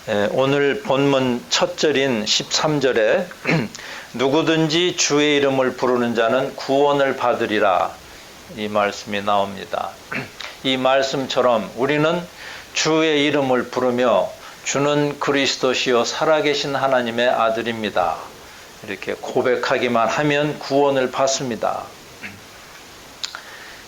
오늘 본문 첫 절인 13절에 누구든지 주의 이름을 부르는 자는 구원을 받으리라, 이 말씀이 나옵니다. 이 말씀처럼 우리는 주의 이름을 부르며 주는 그리스도시요 살아계신 하나님의 아들입니다, 이렇게 고백하기만 하면 구원을 받습니다.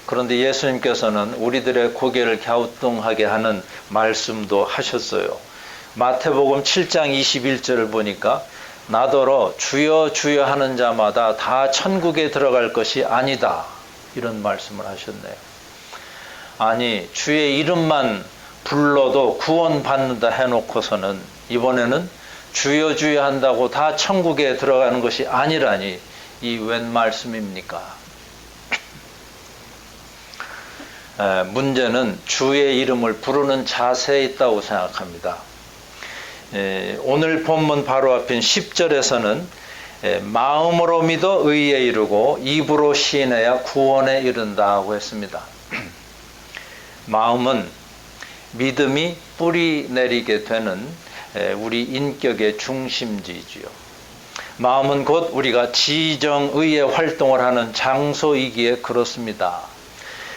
그런데 예수님께서는 우리들의 고개를 갸우뚱하게 하는 말씀도 하셨어요. 마태복음 7장 21절을 보니까 나더러 주여 주여 하는 자마다 다 천국에 들어갈 것이 아니다, 이런 말씀을 하셨네요. 아니, 주의 이름만 불러도 구원받는다 해놓고서는 이번에는 주여 주여 한다고 다 천국에 들어가는 것이 아니라니, 이 웬 말씀입니까? 문제는 주의 이름을 부르는 자세에 있다고 생각합니다. 오늘 본문 바로 앞인 10절에서는 마음으로 믿어 의에 이르고 입으로 시인해야 구원에 이른다고 했습니다. 마음은 믿음이 뿌리 내리게 되는 우리 인격의 중심지이지요. 마음은 곧 우리가 지정의의 활동을 하는 장소이기에 그렇습니다.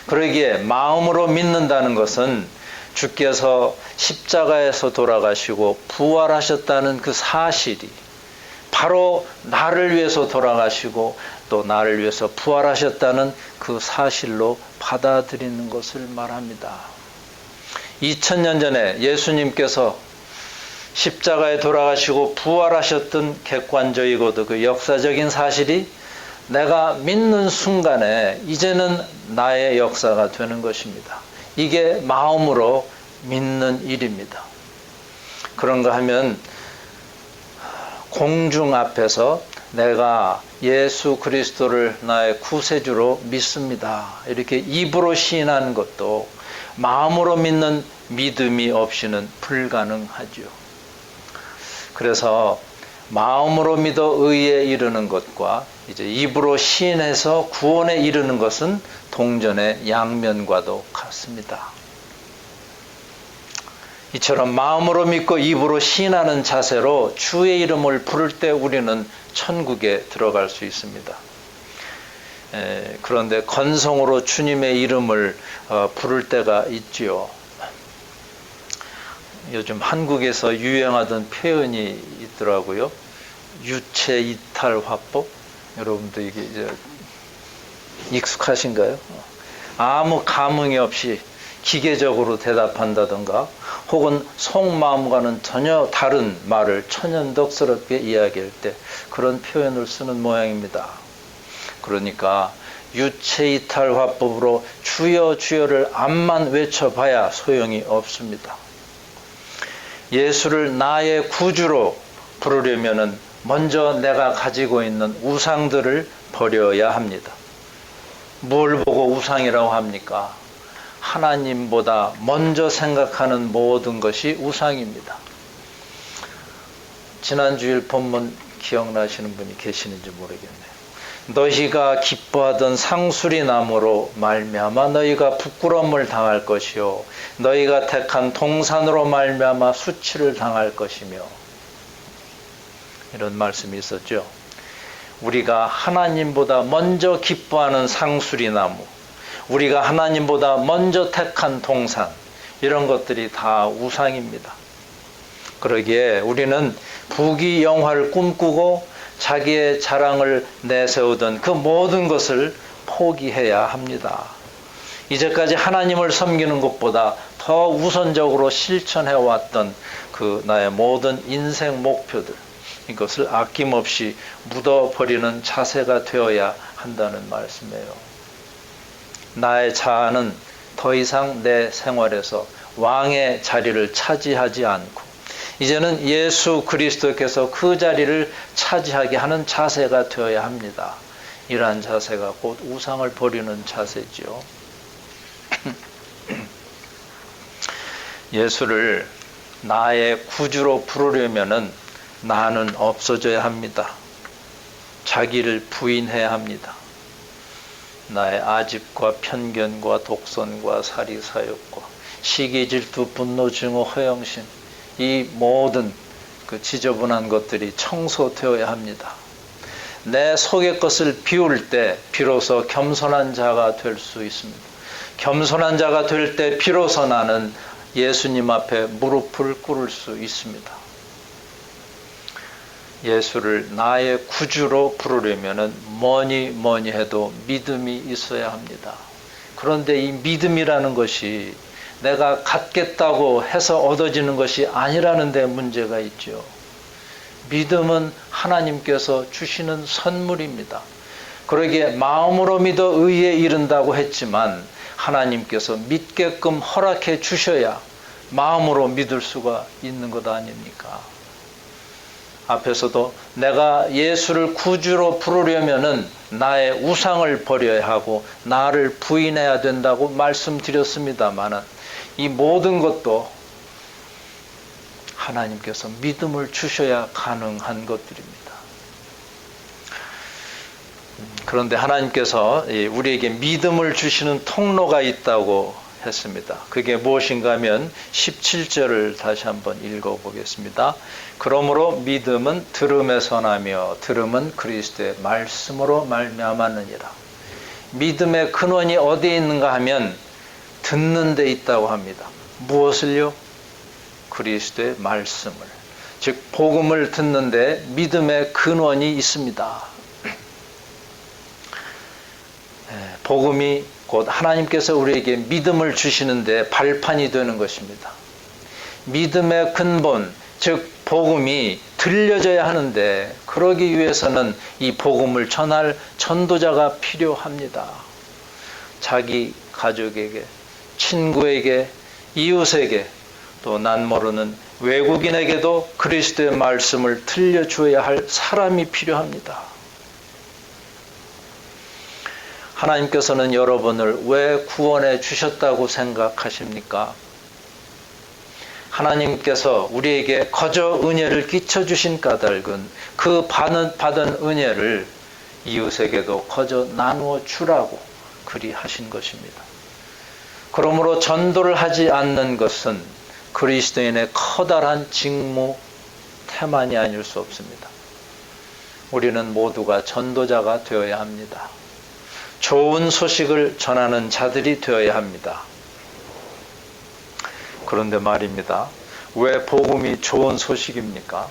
그러기에 마음으로 믿는다는 것은 주께서 십자가에서 돌아가시고 부활하셨다는 그 사실이 바로 나를 위해서 돌아가시고 또 나를 위해서 부활하셨다는 그 사실로 받아들이는 것을 말합니다. 2000년 전에 예수님께서 십자가에 돌아가시고 부활하셨던 객관적이고도 그 역사적인 사실이 내가 믿는 순간에 이제는 나의 역사가 되는 것입니다. 이게 마음으로 믿는 일입니다. 그런가 하면 공중 앞에서 내가 예수 그리스도를 나의 구세주로 믿습니다, 이렇게 입으로 시인하는 것도 마음으로 믿는 믿음이 없이는 불가능하죠. 그래서 마음으로 믿어 의에 이르는 것과 이제 입으로 시인해서 구원에 이르는 것은 동전의 양면과도 같습니다. 이처럼 마음으로 믿고 입으로 시인하는 자세로 주의 이름을 부를 때 우리는 천국에 들어갈 수 있습니다. 그런데 건성으로 주님의 이름을 부를 때가 있지요. 요즘 한국에서 유행하던 표현이 있더라고요. 유체 이탈 화법. 여러분도 이게 이제 익숙하신가요? 아무 감흥이 없이 기계적으로 대답한다던가 혹은 속마음과는 전혀 다른 말을 천연덕스럽게 이야기할 때 그런 표현을 쓰는 모양입니다. 그러니까 유체이탈 화법으로 주여 주여를 암만 외쳐봐야 소용이 없습니다. 예수를 나의 구주로 부르려면은 먼저 내가 가지고 있는 우상들을 버려야 합니다. 뭘 보고 우상이라고 합니까? 하나님보다 먼저 생각하는 모든 것이 우상입니다. 지난 주일 본문 기억나시는 분이 계시는지 모르겠네요. 너희가 기뻐하던 상수리 나무로 말미암아 너희가 부끄러움을 당할 것이요 너희가 택한 동산으로 말미암아 수치를 당할 것이며, 이런 말씀이 있었죠. 우리가 하나님보다 먼저 기뻐하는 상수리 나무, 우리가 하나님보다 먼저 택한 동산, 이런 것들이 다 우상입니다. 그러기에 우리는 부귀영화를 꿈꾸고 자기의 자랑을 내세우던 그 모든 것을 포기해야 합니다. 이제까지 하나님을 섬기는 것보다 더 우선적으로 실천해왔던 그 나의 모든 인생 목표들, 이것을 아낌없이 묻어버리는 자세가 되어야 한다는 말씀이에요. 나의 자아는 더 이상 내 생활에서 왕의 자리를 차지하지 않고 이제는 예수 그리스도께서 그 자리를 차지하게 하는 자세가 되어야 합니다. 이러한 자세가 곧 우상을 버리는 자세지요. 예수를 나의 구주로 부르려면은 나는 없어져야 합니다. 자기를 부인해야 합니다. 나의 아집과 편견과 독선과 사리사욕과 시기 질투 분노 증오 허영심, 이 모든 그 지저분한 것들이 청소되어야 합니다. 내 속의 것을 비울 때 비로소 겸손한 자가 될 수 있습니다. 겸손한 자가 될 때 비로소 나는 예수님 앞에 무릎을 꿇을 수 있습니다. 예수를 나의 구주로 부르려면 뭐니 해도 믿음이 있어야 합니다. 그런데 이 믿음이라는 것이 내가 갖겠다고 해서 얻어지는 것이 아니라는 데 문제가 있죠. 믿음은 하나님께서 주시는 선물입니다. 그러기에 마음으로 믿어 의에 이른다고 했지만 하나님께서 믿게끔 허락해 주셔야 마음으로 믿을 수가 있는 것 아닙니까? 앞에서도 내가 예수를 구주로 부르려면은 나의 우상을 버려야 하고 나를 부인해야 된다고 말씀드렸습니다마는 이 모든 것도 하나님께서 믿음을 주셔야 가능한 것들입니다. 그런데 하나님께서 우리에게 믿음을 주시는 통로가 있다고 했습니다. 그게 무엇인가 하면 17절을 다시 한번 읽어보겠습니다. 그러므로 믿음은 들음에서 나며 들음은 그리스도의 말씀으로 말미암았느니라. 믿음의 근원이 어디에 있는가 하면 듣는 데 있다고 합니다. 무엇을요? 그리스도의 말씀을, 즉 복음을 듣는데 믿음의 근원이 있습니다. 복음이 곧 하나님께서 우리에게 믿음을 주시는데 발판이 되는 것입니다. 믿음의 근본, 즉 복음이 들려져야 하는데 그러기 위해서는 이 복음을 전할 전도자가 필요합니다. 자기 가족에게, 친구에게, 이웃에게, 또 난 모르는 외국인에게도 그리스도의 말씀을 들려주어야 할 사람이 필요합니다. 하나님께서는 여러분을 왜 구원해 주셨다고 생각하십니까? 하나님께서 우리에게 거저 은혜를 끼쳐주신 까닭은 그 받은 은혜를 이웃에게도 거저 나누어 주라고 그리 하신 것입니다. 그러므로 전도를 하지 않는 것은 그리스도인의 커다란 직무 태만이 아닐 수 없습니다. 우리는 모두가 전도자가 되어야 합니다. 좋은 소식을 전하는 자들이 되어야 합니다. 그런데 말입니다. 왜 복음이 좋은 소식입니까?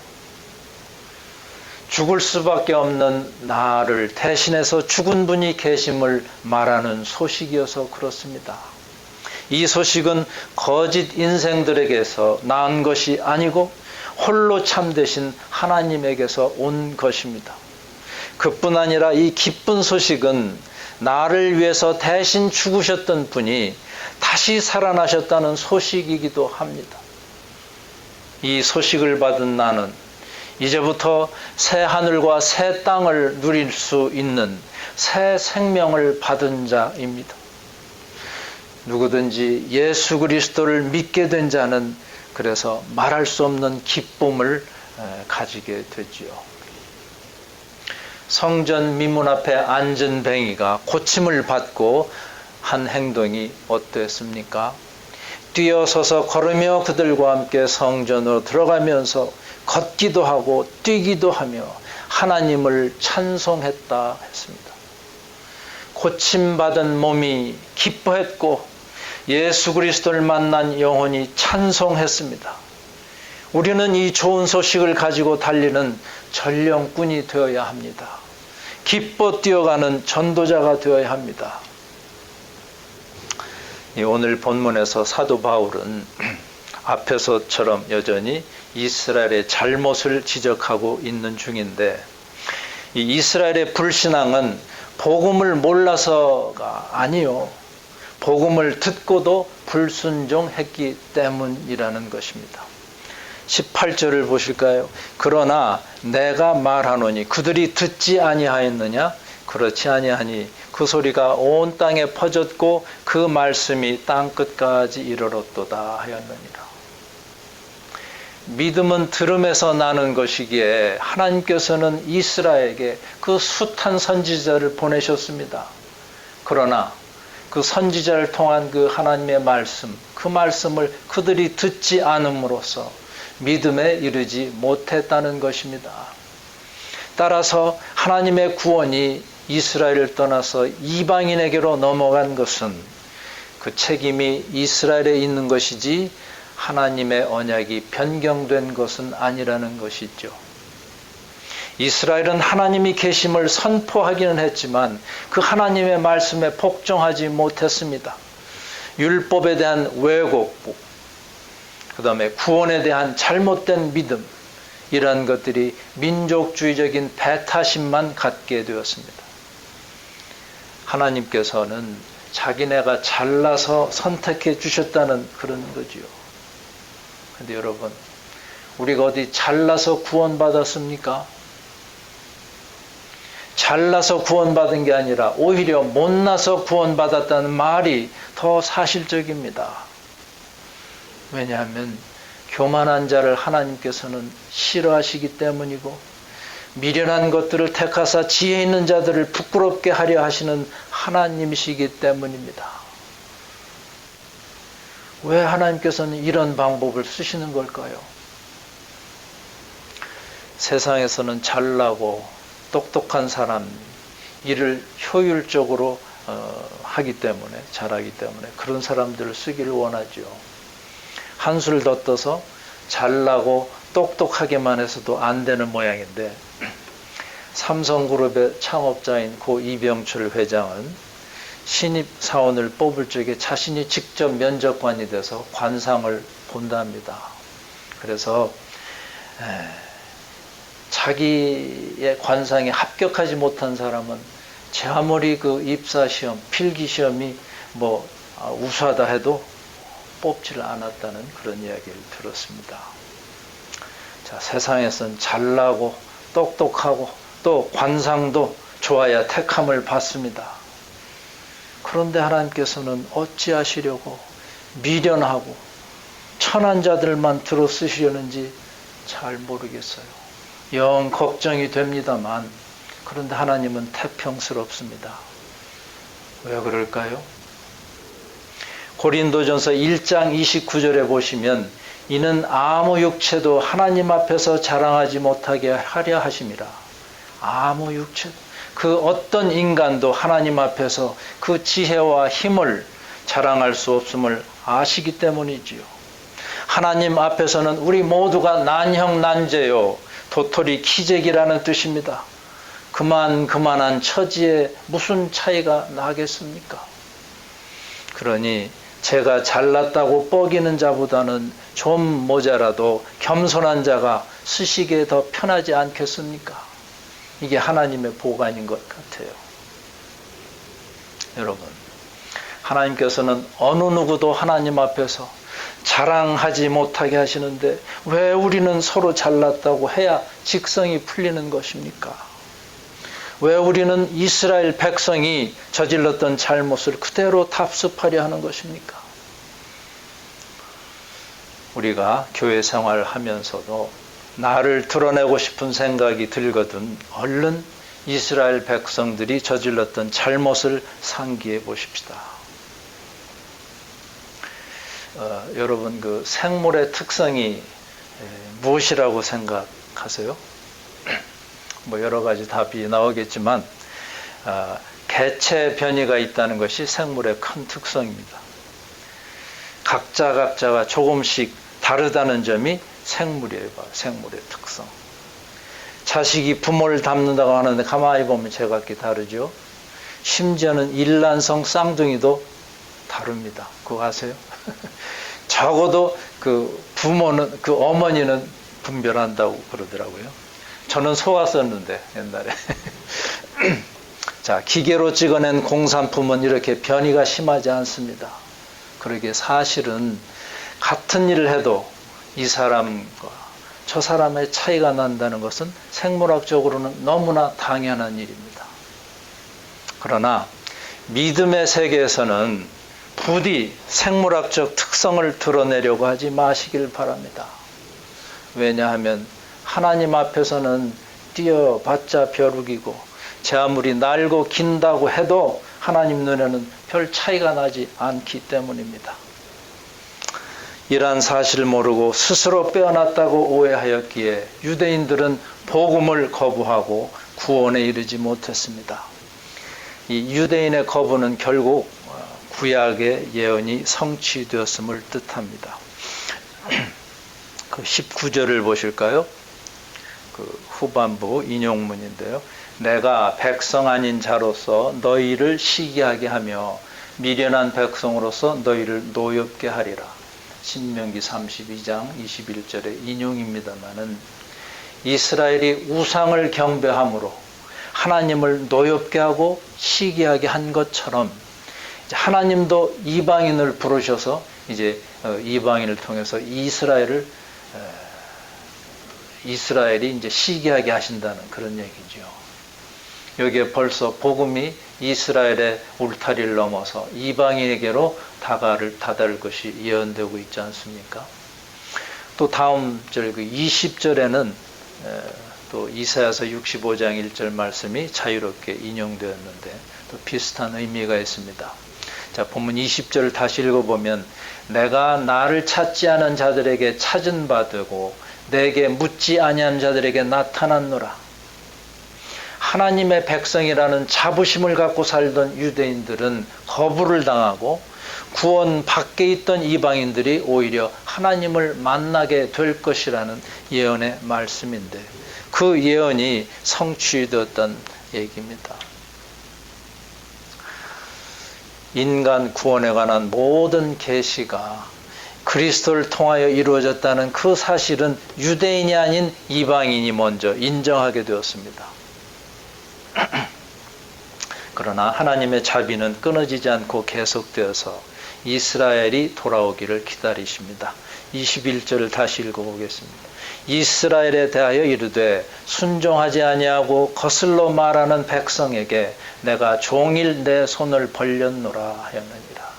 죽을 수밖에 없는 나를 대신해서 죽은 분이 계심을 말하는 소식이어서 그렇습니다. 이 소식은 거짓 인생들에게서 나은 것이 아니고 홀로 참되신 하나님에게서 온 것입니다. 그뿐 아니라 이 기쁜 소식은 나를 위해서 대신 죽으셨던 분이 다시 살아나셨다는 소식이기도 합니다. 이 소식을 받은 나는 이제부터 새 하늘과 새 땅을 누릴 수 있는 새 생명을 받은 자입니다. 누구든지 예수 그리스도를 믿게 된 자는 그래서 말할 수 없는 기쁨을 가지게 되지요. 성전 미문 앞에 앉은 뱅이가 고침을 받고 한 행동이 어땠습니까? 뛰어서서 걸으며 그들과 함께 성전으로 들어가면서 걷기도 하고 뛰기도 하며 하나님을 찬송했다 했습니다. 고침받은 몸이 기뻐했고 예수 그리스도를 만난 영혼이 찬송했습니다. 우리는 이 좋은 소식을 가지고 달리는 전령꾼이 되어야 합니다. 기뻐 뛰어가는 전도자가 되어야 합니다. 오늘 본문에서 사도 바울은 앞에서처럼 여전히 이스라엘의 잘못을 지적하고 있는 중인데, 이 이스라엘의 불신앙은 복음을 몰라서가 아니요, 복음을 듣고도 불순종했기 때문이라는 것입니다. 18절을 보실까요? 그러나 내가 말하노니 그들이 듣지 아니하였느냐? 그렇지 아니하니 그 소리가 온 땅에 퍼졌고 그 말씀이 땅 끝까지 이르렀도다 하였느니라. 믿음은 들음에서 나는 것이기에 하나님께서는 이스라엘에게 그 숱한 선지자를 보내셨습니다. 그러나 그 선지자를 통한 그 하나님의 말씀, 그 말씀을 그들이 듣지 않음으로써 믿음에 이르지 못했다는 것입니다. 따라서 하나님의 구원이 이스라엘을 떠나서 이방인에게로 넘어간 것은 그 책임이 이스라엘에 있는 것이지 하나님의 언약이 변경된 것은 아니라는 것이죠. 이스라엘은 하나님이 계심을 선포하기는 했지만 그 하나님의 말씀에 복종하지 못했습니다. 율법에 대한 왜곡, 그 다음에 구원에 대한 잘못된 믿음, 이러한 것들이 민족주의적인 배타심만 갖게 되었습니다. 하나님께서는 자기네가 잘나서 선택해 주셨다는 그런 거지요. 근데 여러분, 우리가 어디 잘나서 구원받았습니까? 잘나서 구원받은 게 아니라 오히려 못나서 구원받았다는 말이 더 사실적입니다. 왜냐하면 교만한 자를 하나님께서는 싫어하시기 때문이고 미련한 것들을 택하사 지혜 있는 자들을 부끄럽게 하려 하시는 하나님이시기 때문입니다. 왜 하나님께서는 이런 방법을 쓰시는 걸까요? 세상에서는 잘나고 똑똑한 사람, 일을 효율적으로 하기 때문에, 잘하기 때문에 그런 사람들을 쓰기를 원하죠. 한술 더 떠서 잘나고 똑똑하게만 해서도 안 되는 모양인데, 삼성그룹의 창업자인 고 이병철 회장은 신입사원을 뽑을 적에 자신이 직접 면접관이 돼서 관상을 본답니다. 그래서 자기의 관상에 합격하지 못한 사람은 제 아무리 그 입사시험, 필기시험이 우수하다 해도 뽑지를 않았다는 그런 이야기를 들었습니다. 자, 세상에선 잘나고 똑똑하고 또 관상도 좋아야 택함을 받습니다. 그런데 하나님께서는 어찌하시려고 미련하고 천한 자들만 들어 쓰시려는지 잘 모르겠어요. 영 걱정이 됩니다만, 그런데 하나님은 태평스럽습니다. 왜 그럴까요? 고린도전서 1장 29절에 보시면 이는 아무 육체도 하나님 앞에서 자랑하지 못하게 하려 하심이라. 아무 육체도, 그 어떤 인간도 하나님 앞에서 그 지혜와 힘을 자랑할 수 없음을 아시기 때문이지요. 하나님 앞에서는 우리 모두가 난형난제요, 도토리 키재기라는 뜻입니다. 그만한 처지에 무슨 차이가 나겠습니까? 그러니 제가 잘났다고 뻐기는 자보다는 좀 모자라도 겸손한 자가 쓰시기에 더 편하지 않겠습니까? 이게 하나님의 보관인 것 같아요. 여러분, 하나님께서는 어느 누구도 하나님 앞에서 자랑하지 못하게 하시는데 왜 우리는 서로 잘났다고 해야 직성이 풀리는 것입니까? 왜 우리는 이스라엘 백성이 저질렀던 잘못을 그대로 답습하려 하는 것입니까? 우리가 교회 생활을 하면서도 나를 드러내고 싶은 생각이 들거든 얼른 이스라엘 백성들이 저질렀던 잘못을 상기해 보십시다. 여러분, 그 생물의 특성이 무엇이라고 생각하세요? 여러 가지 답이 나오겠지만 개체 변이가 있다는 것이 생물의 큰 특성입니다. 각자가 조금씩 다르다는 점이 생물이에요. 생물의 특성. 자식이 부모를 닮는다고 하는데 가만히 보면 제각기 다르죠. 심지어는 일란성 쌍둥이도 다릅니다. 그거 아세요? 적어도 그 부모는, 그 어머니는 분별한다고 그러더라고요. 저는 속았었는데 옛날에. 자, 기계로 찍어낸 공산품은 이렇게 변이가 심하지 않습니다. 그러기에 사실은 같은 일을 해도 이 사람과 저 사람의 차이가 난다는 것은 생물학적으로는 너무나 당연한 일입니다. 그러나 믿음의 세계에서는 부디 생물학적 특성을 드러내려고 하지 마시길 바랍니다. 왜냐하면 하나님 앞에서는 뛰어봤자 벼룩이고 제 아무리 날고 긴다고 해도 하나님 눈에는 별 차이가 나지 않기 때문입니다. 이러한 사실을 모르고 스스로 빼어났다고 오해하였기에 유대인들은 복음을 거부하고 구원에 이르지 못했습니다. 이 유대인의 거부는 결국 구약의 예언이 성취되었음을 뜻합니다. 그 19절을 보실까요? 그 후반부 인용문인데요. 내가 백성 아닌 자로서 너희를 시기하게 하며 미련한 백성으로서 너희를 노엽게 하리라. 신명기 32장 21절의 인용입니다마는 이스라엘이 우상을 경배함으로 하나님을 노엽게 하고 시기하게 한 것처럼 하나님도 이방인을 부르셔서 이제 이방인을 통해서 이스라엘이 이제 시기하게 하신다는 그런 얘기죠. 여기에 벌써 복음이 이스라엘의 울타리를 넘어서 이방인에게로 다다를 것이 예언되고 있지 않습니까? 또 다음 절 20절에는 또 이사야서 65장 1절 말씀이 자유롭게 인용되었는데 또 비슷한 의미가 있습니다. 자, 본문 20절을 다시 읽어보면 내가 나를 찾지 않은 자들에게 찾은 바 되고 내게 묻지 아니한 자들에게 나타났노라. 하나님의 백성이라는 자부심을 갖고 살던 유대인들은 거부를 당하고 구원 밖에 있던 이방인들이 오히려 하나님을 만나게 될 것이라는 예언의 말씀인데 그 예언이 성취되었던 얘기입니다. 인간 구원에 관한 모든 계시가 그리스도를 통하여 이루어졌다는 그 사실은 유대인이 아닌 이방인이 먼저 인정하게 되었습니다. 그러나 하나님의 자비는 끊어지지 않고 계속되어서 이스라엘이 돌아오기를 기다리십니다. 21절을 다시 읽어보겠습니다. 이스라엘에 대하여 이르되 순종하지 아니하고 거슬러 말하는 백성에게 내가 종일 내 손을 벌렸노라 하였느니라.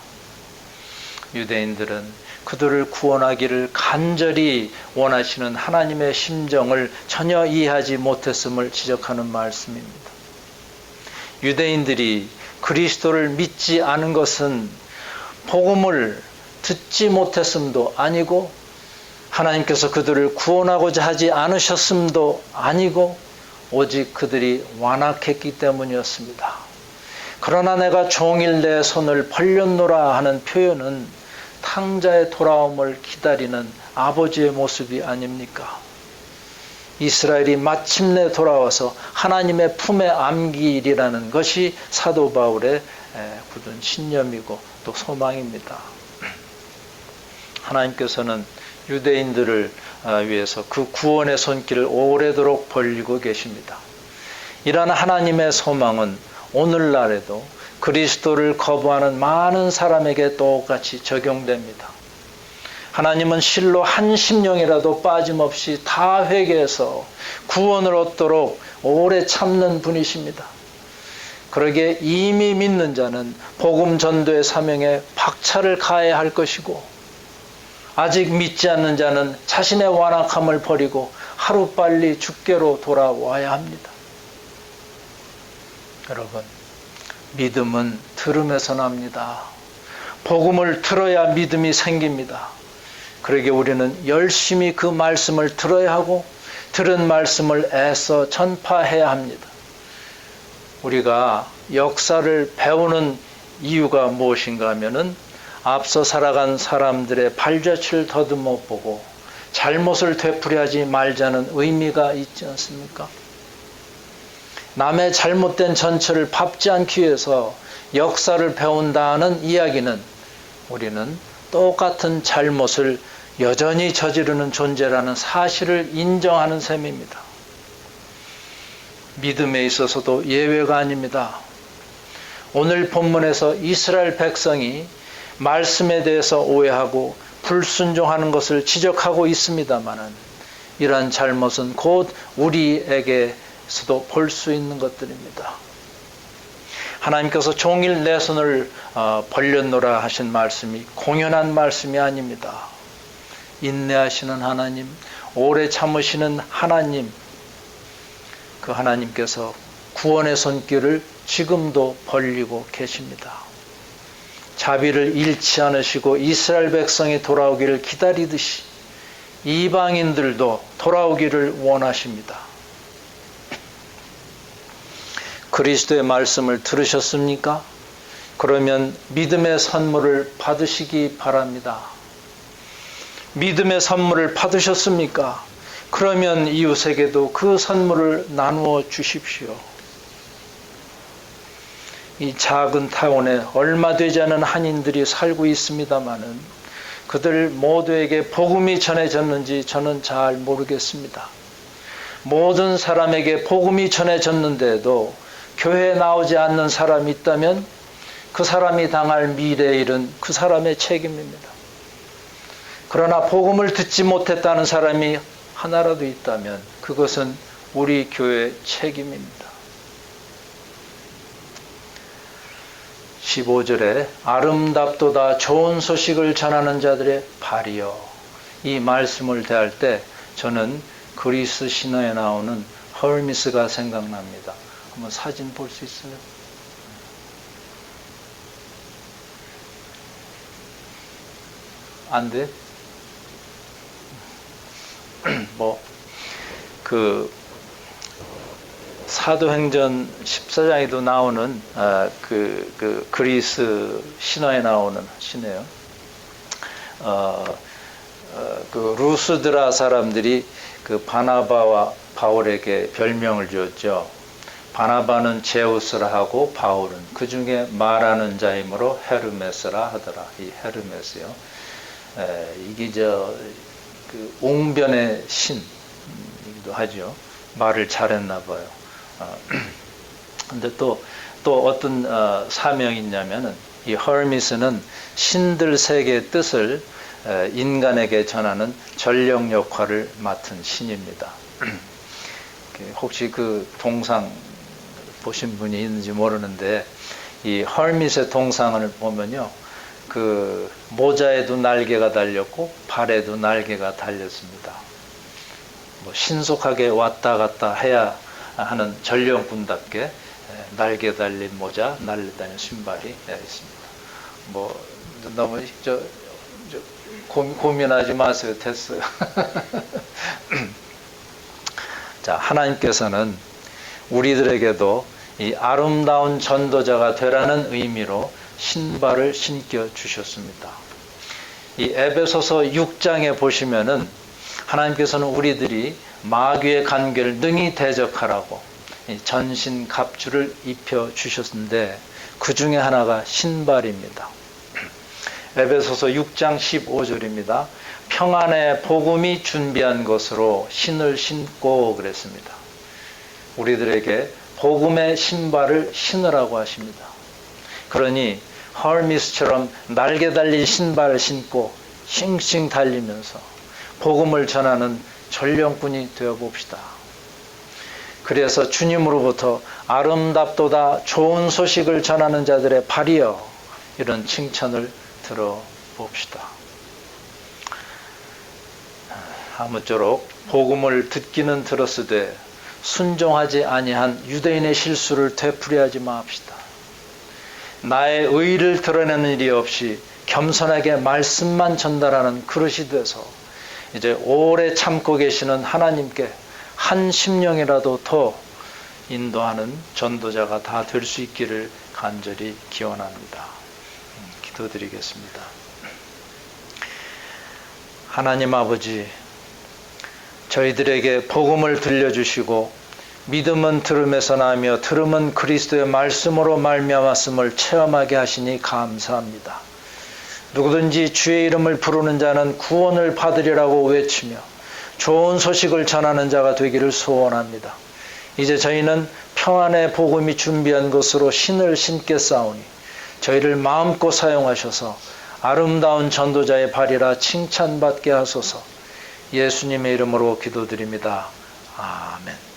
유대인들은 그들을 구원하기를 간절히 원하시는 하나님의 심정을 전혀 이해하지 못했음을 지적하는 말씀입니다. 유대인들이 그리스도를 믿지 않은 것은 복음을 듣지 못했음도 아니고 하나님께서 그들을 구원하고자 하지 않으셨음도 아니고 오직 그들이 완악했기 때문이었습니다. 그러나 내가 종일 내 손을 벌렸노라 하는 표현은 탕자의 돌아옴을 기다리는 아버지의 모습이 아닙니까? 이스라엘이 마침내 돌아와서 하나님의 품에 안기리라는 것이 사도 바울의 굳은 신념이고 또 소망입니다. 하나님께서는 유대인들을 위해서 그 구원의 손길을 오래도록 벌리고 계십니다. 이러한 하나님의 소망은 오늘날에도 그리스도를 거부하는 많은 사람에게 똑같이 적용됩니다. 하나님은 실로 한 심령이라도 빠짐없이 다 회개해서 구원을 얻도록 오래 참는 분이십니다. 그러기에 이미 믿는 자는 복음 전도의 사명에 박차를 가해야 할 것이고 아직 믿지 않는 자는 자신의 완악함을 버리고 하루빨리 주께로 돌아와야 합니다. 여러분, 믿음은 들음에서 납니다. 복음을 들어야 믿음이 생깁니다. 그러기에 우리는 열심히 그 말씀을 들어야 하고 들은 말씀을 애써 전파해야 합니다. 우리가 역사를 배우는 이유가 무엇인가 하면은 앞서 살아간 사람들의 발자취를 더듬어 보고 잘못을 되풀이하지 말자는 의미가 있지 않습니까? 남의 잘못된 전철을 밟지 않기 위해서 역사를 배운다는 이야기는 우리는 똑같은 잘못을 여전히 저지르는 존재라는 사실을 인정하는 셈입니다. 믿음에 있어서도 예외가 아닙니다. 오늘 본문에서 이스라엘 백성이 말씀에 대해서 오해하고 불순종하는 것을 지적하고 있습니다마는 이러한 잘못은 곧 우리에게서도 볼 수 있는 것들입니다. 하나님께서 종일 내 손을 벌렸노라 하신 말씀이 공연한 말씀이 아닙니다. 인내하시는 하나님, 오래 참으시는 하나님, 그 하나님께서 구원의 손길을 지금도 벌리고 계십니다. 자비를 잃지 않으시고 이스라엘 백성이 돌아오기를 기다리듯이 이방인들도 돌아오기를 원하십니다. 그리스도의 말씀을 들으셨습니까? 그러면 믿음의 선물을 받으시기 바랍니다. 믿음의 선물을 받으셨습니까? 그러면 이웃에게도 그 선물을 나누어 주십시오. 이 작은 타운에 얼마 되지 않은 한인들이 살고 있습니다마는 그들 모두에게 복음이 전해졌는지 저는 잘 모르겠습니다. 모든 사람에게 복음이 전해졌는데도 교회에 나오지 않는 사람이 있다면 그 사람이 당할 미래의 일은 그 사람의 책임입니다. 그러나 복음을 듣지 못했다는 사람이 하나라도 있다면 그것은 우리 교회의 책임입니다. 15절에 아름답도다 좋은 소식을 전하는 자들의 발이여, 이 말씀을 대할 때 저는 그리스 신화에 나오는 헐미스가 생각납니다. 한번 사진 볼 수 있어요? 안 돼? 사도행전 14장에도 나오는 그리스 신화에 나오는 신이에요. 그 루스드라 사람들이 그 바나바와 바울에게 별명을 지었죠. 바나바는 제우스라 하고 바울은 그 중에 말하는 자이므로 헤르메스라 하더라. 이 헤르메스요. 이게 그 옹변의 신이기도 하죠. 말을 잘했나 봐요. 근데 또 어떤 사명이 있냐면은 이 허미스는 신들 세계의 뜻을 인간에게 전하는 전령 역할을 맡은 신입니다. 혹시 그 동상 보신 분이 있는지 모르는데 이 헐밋의 동상을 보면요, 그 모자에도 날개가 달렸고 발에도 날개가 달렸습니다. 신속하게 왔다 갔다 해야 하는 전령군답게 날개 달린 모자, 날개 달린 신발이 있습니다. 너무 고민하지 마세요. 됐어요. 자, 하나님께서는 우리들에게도 이 아름다운 전도자가 되라는 의미로 신발을 신겨 주셨습니다. 이 에베소서 6장에 보시면은 하나님께서는 우리들이 마귀의 간계를 능히 대적하라고 전신 갑주를 입혀 주셨는데 그 중에 하나가 신발입니다. 에베소서 6장 15절입니다. 평안의 복음이 준비한 것으로 신을 신고 그랬습니다. 우리들에게 복음의 신발을 신으라고 하십니다. 그러니 헐미스처럼 날개 달린 신발을 신고 싱싱 달리면서 복음을 전하는 전령꾼이 되어봅시다. 그래서 주님으로부터 아름답도다 좋은 소식을 전하는 자들의 발이여, 이런 칭찬을 들어봅시다. 아무쪼록 복음을 듣기는 들었으되 순종하지 아니한 유대인의 실수를 되풀이하지 마합시다. 나의 의를 드러내는 일이 없이 겸손하게 말씀만 전달하는 그릇이 돼서 이제 오래 참고 계시는 하나님께 한 심령이라도 더 인도하는 전도자가 다 될 수 있기를 간절히 기원합니다. 기도드리겠습니다. 하나님 아버지, 저희들에게 복음을 들려주시고 믿음은 들음에서 나며 들음은 그리스도의 말씀으로 말미암았음을 체험하게 하시니 감사합니다. 누구든지 주의 이름을 부르는 자는 구원을 받으리라고 외치며 좋은 소식을 전하는 자가 되기를 소원합니다. 이제 저희는 평안의 복음이 준비한 것으로 신을 신겠사오니 저희를 마음껏 사용하셔서 아름다운 전도자의 발이라 칭찬받게 하소서. 예수님의 이름으로 기도드립니다. 아멘.